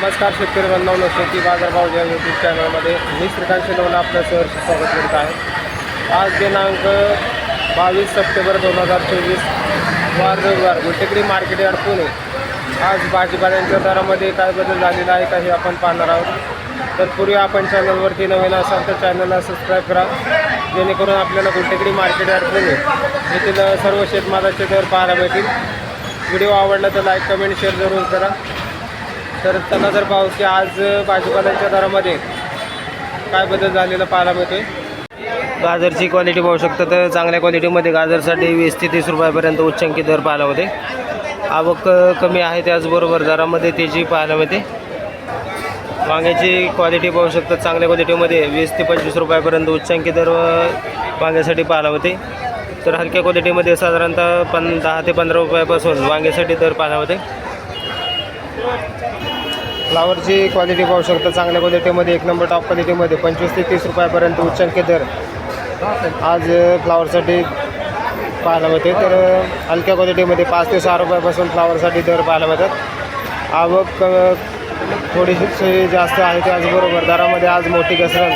नमस्कार शेतकरी बांधवांनो, शेती बाजारभाव या यूट्यूब चॅनलमध्ये मी श्रीकांत शिंदे आपलं सहर्ष स्वागत करत आहे। आज दिनांक 22 सप्टेंबर 2024 वार रविवार गुलटेकडी मार्केट यार्ड पुणे। आज भाजीपाल्यांच्या दरामध्ये काय बदल झालेला आहे काही आपण पाहणार आहोत। तत्पूर्वी आपण चॅनलवरती नवीन असाल तर चॅनलला सबस्क्राईब करा, जेणेकरून आपल्याला गुलटेकडी मार्केट यार्ड पुणे येथील सर्व शेतमालाचे दर पाहायला मिळतील। व्हिडिओ आवडला तर लाईक कमेंट शेअर जरूर करा। तर चला तर पाहू की आज भाजीपाल्यांच्या दरामध्ये काय बदल झालेला पाहायला मिळतोय। गाजरची क्वालिटी पाहू शकता तर चांगल्या क्वालिटीमध्ये गाजरसाठी 20 ते 30 रुपयापर्यंत उच्चांकी दर पाहायला मिळते। आवक कमी आहे, त्याचबरोबर दरामध्ये तेजी पाहायला मिळते। वांग्याची क्वालिटी पाहू शकता चांगल्या क्वालिटीमध्ये 20 ते 25 रुपयापर्यंत उच्चांकी दर वांग्यासाठी पाहायला मिळते। तर हलक्या क्वालिटीमध्ये साधारणतः 10 ते 15 रुपयापासून वांग्यासाठी दर पाहायला मिळते। फ्लावरची क्वालिटी पाहू शकता चांगल्या क्वालिटीमध्ये एक नंबर टॉप क्वालिटीमध्ये 25 ते 30 रुपयापर्यंत उच्चांकी दर आज फ्लावरसाठी पाहायला मिळते। तर हलक्या क्वालिटीमध्ये 5 ते 6 रुपयापासून फ्लावरसाठी दर पाहायला मिळतात। आवक थोडीशी जास्त आहे, त्याचबरोबर दरामध्ये आज मोठी घसरण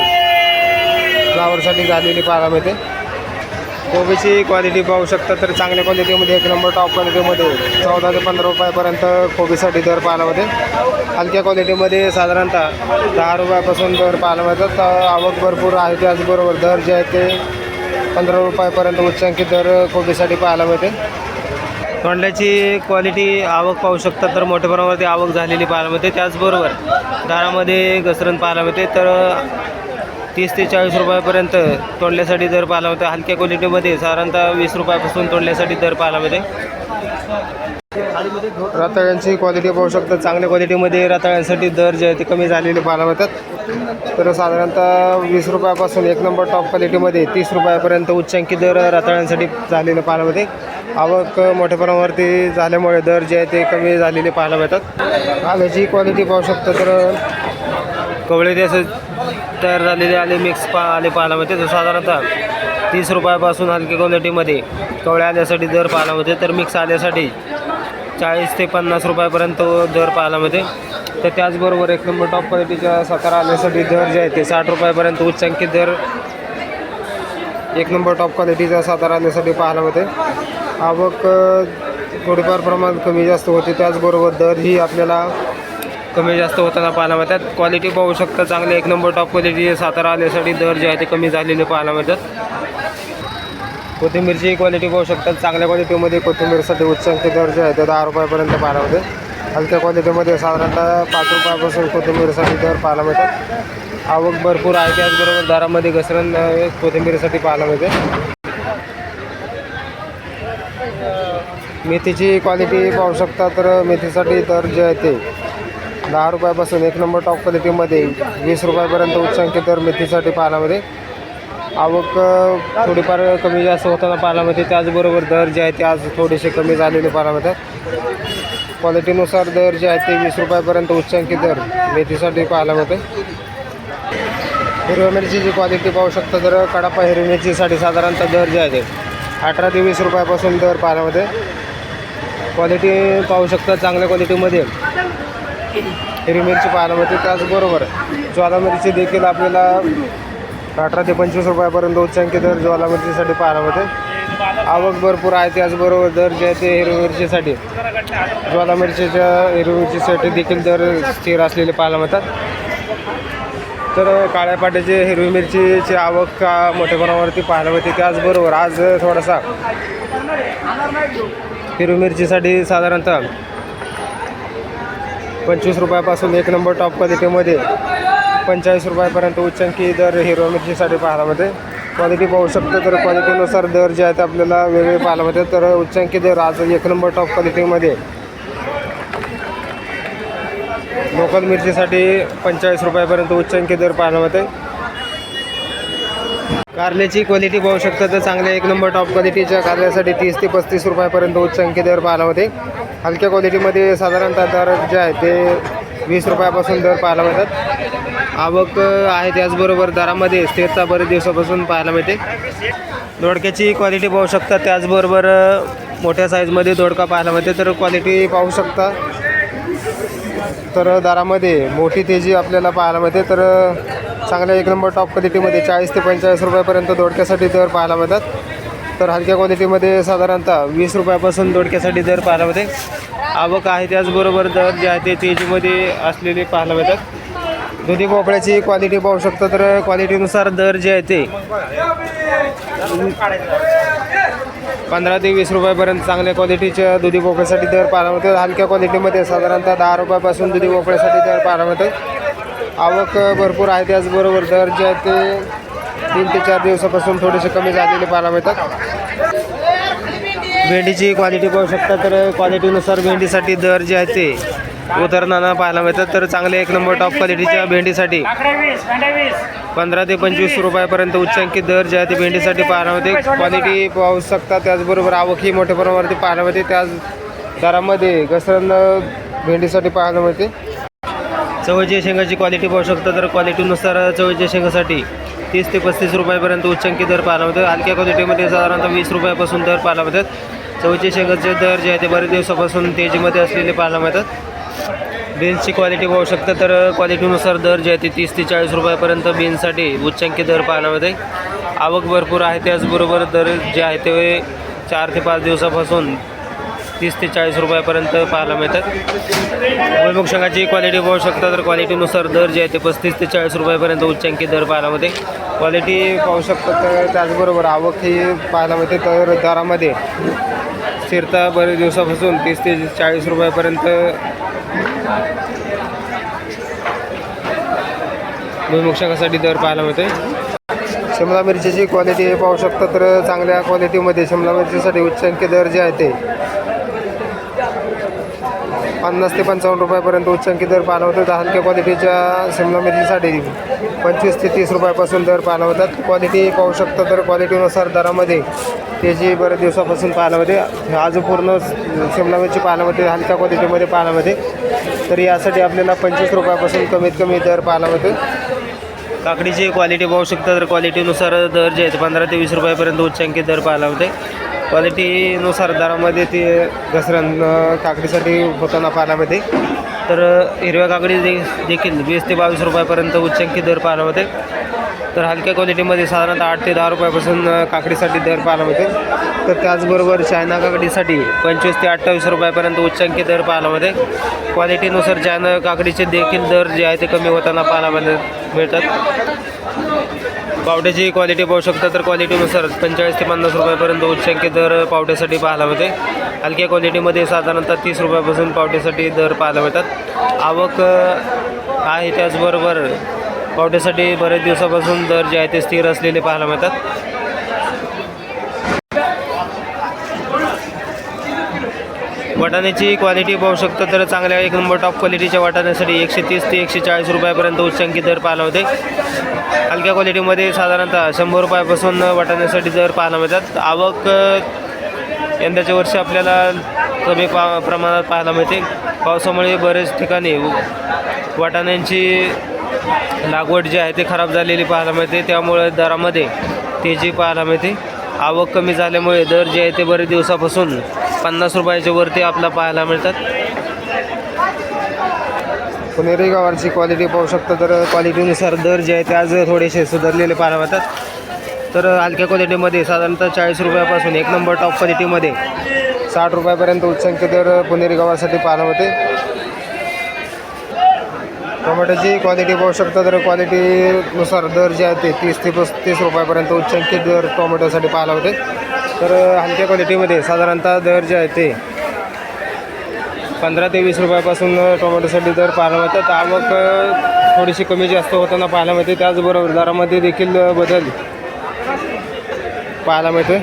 फ्लावरसाठी झालेली पाहायला मिळते। कोबीची क्वालिटी पाहू शकता तर चांगल्या क्वालिटीमध्ये एक नंबर टॉप क्वालिटीमध्ये 14 ते 15 रुपयापर्यंत कोबीसाठी दर पाहायला मिळते। हलक्या क्वालिटीमध्ये साधारणतः 10 रुपयापासून दर पाहायला मिळतात। आवक भरपूर आहे, त्याचबरोबर दर जे आहे ते 15 रुपयापर्यंत उच्चांकी दर कोबीसाठी पाहायला मिळते। तोंडल्याची क्वालिटी आवक पाहू शकता तर मोठ्या प्रमाणावरती आवक झालेली पाहायला मिळते, त्याचबरोबर दरामध्ये घसरण पाहायला मिळते। तर 30 ते 40 रुपयापर्यंत तोंडल्यासाठी दर पाहायला मिळते। हलक्या क्वालिटीमध्ये साधारणतः 20 रुपयापासून तोंडल्यासाठी दर पाहायला मिळते। रताळ्यांची क्वालिटी पाहू शकता चांगल्या क्वालिटीमध्ये रताळ्यांसाठी दर जे आहे ते कमी झालेले पाहायला मिळतात। तर साधारणतः 20 रुपयापासून एक नंबर टॉप क्वालिटीमध्ये 30 रुपयापर्यंत उच्चांकी दर रताळ्यांसाठी झालेले पाहायला मिळते। आवक मोठ्या प्रमाणावरती झाल्यामुळे दर जे आहे ते कमी झालेले पाहायला मिळतात। आल्याची क्वालिटी पाहू शकता तर कवळे ते असं तयार झालेले आले मिक्स आले पाहायला मिळते। तर साधारणतः 30 रुपयापासून हलक्या क्वालिटीमध्ये कवळ्या आल्यासाठी दर पाहायला मिळते। तर मिक्स आल्यासाठी 40 ते 50 रुपयापर्यंत दर पाहायला मिळते। तर त्याचबरोबर एक नंबर टॉप क्वालिटीच्या 17 आल्यासाठी दर जे आहे ते 60 रुपयापर्यंत उच्चांकी दर एक नंबर टॉप क्वालिटीच्या 17 आल्यासाठी पाहायला मिळते। आवक थोडीफार प्रमाणात कमी जास्त होते, त्याचबरोबर दरही आपल्याला कमी जास्त होताना पाहायला मिळतात। क्वालिटी पाहू शकता चांगले एक नंबर टॉप क्वालिटी 17 आल्यासाठी दर जे आहे ते कमी झालेले पाहायला मिळतात। कोथिंबीरची क्वालिटी पाहू शकतात चांगल्या क्वालिटीमध्ये कोथिंबीरसाठी उच्चांकी दर जे आहे ते 10 रुपयापर्यंत पाहायला मिळते। हलक्या क्वालिटीमध्ये साधारणतः 5 रुपयापासून कोथिंबीरसाठी दर पाहायला मिळतात। आवक भरपूर आहे, त्याचबरोबर दरामध्ये घसरण कोथिंबीरसाठी पाहायला मिळते। मेथीची क्वालिटी पाहू शकता तर मेथीसाठी दर जे आहे ते 10 रुपयापासून एक नंबर टॉप क्वालिटीमध्ये 20 रुपयापर्यंत उच्चांकी दर मेथीसाठी पाहायला मिळते। आवक थोडीफार कमी जास्त होताना पाहायला मिळते, त्याचबरोबर दर जे आहे ते आज थोडेसे कमी झालेले पाहायला मिळतात। क्वालिटीनुसार दर जे आहे ते 20 रुपयापर्यंत उच्चांकी दर मेथीसाठी पाहायला मिळते। हिरव्या मिरचीची क्वालिटी पाहू शकता तर कडापा हिरवी मिरचीसाठी साधारणतः दर जे आहे ते 18 ते 20 रुपयापासून दर पाहायला मिळते। क्वालिटी पाहू शकता चांगल्या क्वालिटीमध्ये हिरवी मिरची पाहायला मिळते, त्याचबरोबर ज्वाला मिरची देखील आपल्याला 18 ते 25 रुपयापर्यंत उच्चांकी दर ज्वाला मिरचीसाठी पाहायला मिळते। आवक भरपूर आहे, त्याचबरोबर दर जे आहे ते हिरवी मिरचीसाठी ज्वाला मिरचीच्या हिरवी मिरचीसाठी देखील दर स्थिर असलेले पाहायला मिळतात। तर काळ्या पाट्याची हिरवी मिरचीची आवक मोठ्या प्रमाणावरती पाहायला मिळते, त्याचबरोबर आज थोडासा हिरवी मिरचीसाठी साधारणतः 25 रुपयापासून एक नंबर टॉप क्वालिटीमध्ये 45 रुपयापर्यंत उच्चांकी दर हिरव्या मिरचीसाठी पाहायला मिळते। क्वालिटी पाहू शकतो तर क्वालिटीनुसार दर जे आहेत आपल्याला वेगळे पाहायला मिळते। तर उच्चांकी दर आज एक नंबर टॉप क्वालिटीमध्ये लोकल मिरचीसाठी 45 रुपयापर्यंत उच्चांकी दर पाहायला मिळते। कारल्याची क्वालिटी पाहू शकता तर चांगल्या एक नंबर टॉप क्वालिटीच्या कारल्यासाठी 30 ते 35 रुपयापर्यंत उच्चांकी दर पाहायला मिळते। हलक्या क्वालिटीमध्ये साधारणतः दर जे आहे ते 20 रुपयापासून दर पाहायला मिळतात। आवक आहे, त्याचबरोबर दरामध्ये स्थिरता बरेच दिवसापासून पाहायला मिळते। दोडक्याची क्वालिटी पाहू शकता, त्याचबरोबर मोठ्या साईजमध्ये दोडका पाहायला मिळते। तर क्वालिटी पाहू शकता तर दरामध्ये मोठी तेजी आपल्याला पाहायला मिळते. तर चांगल्या एक नंबर टॉप क्वालिटीमध्ये 40 ते 45 रुपयापर्यंत दोडक्यासाठी दर पाहायला मिळतात. तर हलक्या क्वालिटीमध्ये साधारणतः 20 रुपयापासून दोडक्यासाठी दर पाहायला मिळते. आवक आहे त्याचबरोबर दर जे आहे ते तेजीमध्ये असलेले पाहायला मिळतात. दुधी भोपळ्याची क्वालिटी पाहू शकतो. तर क्वालिटीनुसार दर जे आहे ते 15 ते 20 रुपयापर्यंत चांगल्या क्वालिटीच्या दुधी भोपळ्यासाठी दर पाहायला मिळते. हलक्या क्वालिटीमध्ये साधारणतः 10 रुपयापासून दुधी भोपळ्यासाठी दर पाहायला मिळते. आवक भरपूर आहे त्याचबरोबर दर जे आहे ते 3 ते 4 दिवसापासून थोडेसे कमी झालेले पाहायला मिळतात. भेंडीची क्वालिटी पाहू शकता. तर क्वालिटीनुसार भेंडीसाठी दर जे आहे ते उतरताना पाहायला मिळतात. तर चांगले एक नंबर टॉप क्वालिटीच्या भेंडीसाठी 15 ते 25 रुपयापर्यंत उच्चांकित दर जे आहे ते भेंडीसाठी पाहायला मिळते. क्वालिटी पाहू शकता. त्याचबरोबर आवकही मोठ्या प्रमाणावरती पाहायला मिळते. त्याच दरामध्ये घसरण भेंडीसाठी पाहायला मिळते. चवळीच्या शेंगाची क्वालिटी पाहू शकता. तर क्वालिटीनुसार चवळीच्या शेंगासाठी 30 ते 35 रुपयापर्यंत उच्चांकित दर पाहायला मिळतात. हलक्या क्वालिटीमध्ये साधारणतः 20 रुपयापासून दर पाहायला मिळतात. चवळीच्या शेंगाचे दर जे आहे ते बरेच दिवसापासून तेजीमध्ये असलेले पाहायला मिळतात. बीन्सची क्वालिटी पाहू शकता. तर क्वालिटीनुसार दर जे आहे ते 30 ते 40 रुपयापर्यंत बीन्ससाठी उच्चांकित दर पाहायला मिळते. आवक भरपूर आहे त्याचबरोबर दर जे आहे ते 4 ते 5 दिवसापासून 30 ते 40 रुपयापर्यंत पाहायला मिळतात. भुईमुग शेंगाची क्वालिटी पाहू शकता. तर क्वालिटीनुसार दर जे आहे ते 35 ते 40 रुपयापर्यंत उच्चांकित दर पाहायला मिळते. क्वालिटी पाहू शकता. तर त्याचबरोबर आवक ही पाहायला मिळते. तर दरामध्ये स्थिरता बरेच दिवसापासून 30 ते 40 रुपयापर्यंत भुईमुग शेंगासाठी दर पाहायला मिळते. शिमला मिरचीची क्वालिटी पाहू शकता. तर चांगल्या क्वालिटीमध्ये शिमला मिरचीसाठी उच्चांकित दर जे आहे ते 50 ते 55 रुपयापर्यंत उच्चांकित दर पाहायला होतात. हलक्या क्वालिटीच्या शिमला मिरचीसाठी 25 ते 30 रुपयापासून दर पाहायला होतात. क्वालिटी पाहू शकता. तर क्वालिटीनुसार दरामध्ये त्याची बऱ्याच दिवसापासून पाहायला मिळते. आज पूर्ण शिमला मिरची पाहायला मिळते. हलक्या क्वालिटीमध्ये पाहायला मिळते. तर यासाठी आपल्याला 25 रुपयापासून कमीत कमी दर पाहायला मिळते. काकडीची क्वालिटी पाहू शकता. तर क्वालिटीनुसार दर जे आहेत 15 ते 20 रुपयापर्यंत उच्चांकित दर पाहायला मिळते. क्वालिटीनुसार दरामध्ये ते घसरण काकडीसाठी होताना पाहायला मिळते. तर हिरव्या काकडी देखील 20 ते 22 रुपयापर्यंत उच्चांकित दर पाहायला मिळते. तर हलक्या क्वालिटीमध्ये साधारणतः 8 ते 10 रुपयापासून काकडीसाठी दर पाहायला मिळते. तर त्याचबरोबर चायना काकडीसाठी 25 ते 28 रुपयापर्यंत उच्चांकित दर पाहायला मिळते. क्वालिटीनुसार चायना काकडीचे देखील दर जे आहे ते कमी होताना पाहायला मिळतात. पावट्याची क्वालिटी पाहू शकता. तर क्वालिटीनुसार 45 ते 50 रुपयापर्यंत उच्चांकित दर पावट्यासाठी पाहायला मिळते. हलक्या क्वालिटीमध्ये साधारणतः 30 रुपयापासून पावट्यासाठी दर पाहायला मिळतात. आवक आहे त्याचबरोबर पावट्यासाठी बरेच दिवसापासून दर जे आहे ते स्थिर असलेले पाहायला मिळतात. वाटाण्याची क्वालिटी पाहू शकतो. तर चांगल्या एक नंबर टॉप क्वालिटीच्या वाटाण्यासाठी 130 ते 140 रुपयापर्यंत उच्चांकित दर पाहायला मिळते. हलक्या क्वालिटीमध्ये साधारणतः 100 रुपयापासून वाटाण्यासाठी दर पाहायला मिळतात. आवक यंदाच्या वर्षी आपल्याला कमी प्रमाणात पाहायला मिळते. पावसामुळे बरेच ठिकाणी वाटाण्यांची लागवड जी आहे ते खराब झालेली पाहायला मिळते. त्यामुळे दरामध्ये तेजी पाहायला मिळते. आवक कमी झाल्यामुळे दर जे आहे ते बरेच दिवसापासून 50 रुपयाच्या वरती आपला पाहायला मिळतात. पुणेरी गवारची क्वालिटी पाहू शकतो. तर क्वालिटीनुसार दर जे आहे ते आज थोडेसे सुधारलेले पाहायला मिळतात. तर हलक्या क्वालिटीमध्ये साधारणतः 40 रुपयापासून एक नंबर टॉप क्वालिटीमध्ये 60 रुपयापर्यंत उच्चांकित दर पुणेरी गवारसाठी पाहायला मिळते. टोमॅटोची क्वालिटी पाहू शकता. तर क्वालिटीनुसार दर जे आहे ते 30 ते 35 रुपयापर्यंत उच्चांकित दर टोमॅटोसाठी पाहायला होते. तर हलक्या क्वालिटीमध्ये साधारणतः दर जे आहे ते 15 ते 20 रुपयापासून टोमॅटोसाठी दर पाहायला मिळतात. आवक थोडीशी कमी जास्त होताना पाहायला मिळते. त्याचबरोबर दरामध्ये देखील बदल पाहायला मिळतो.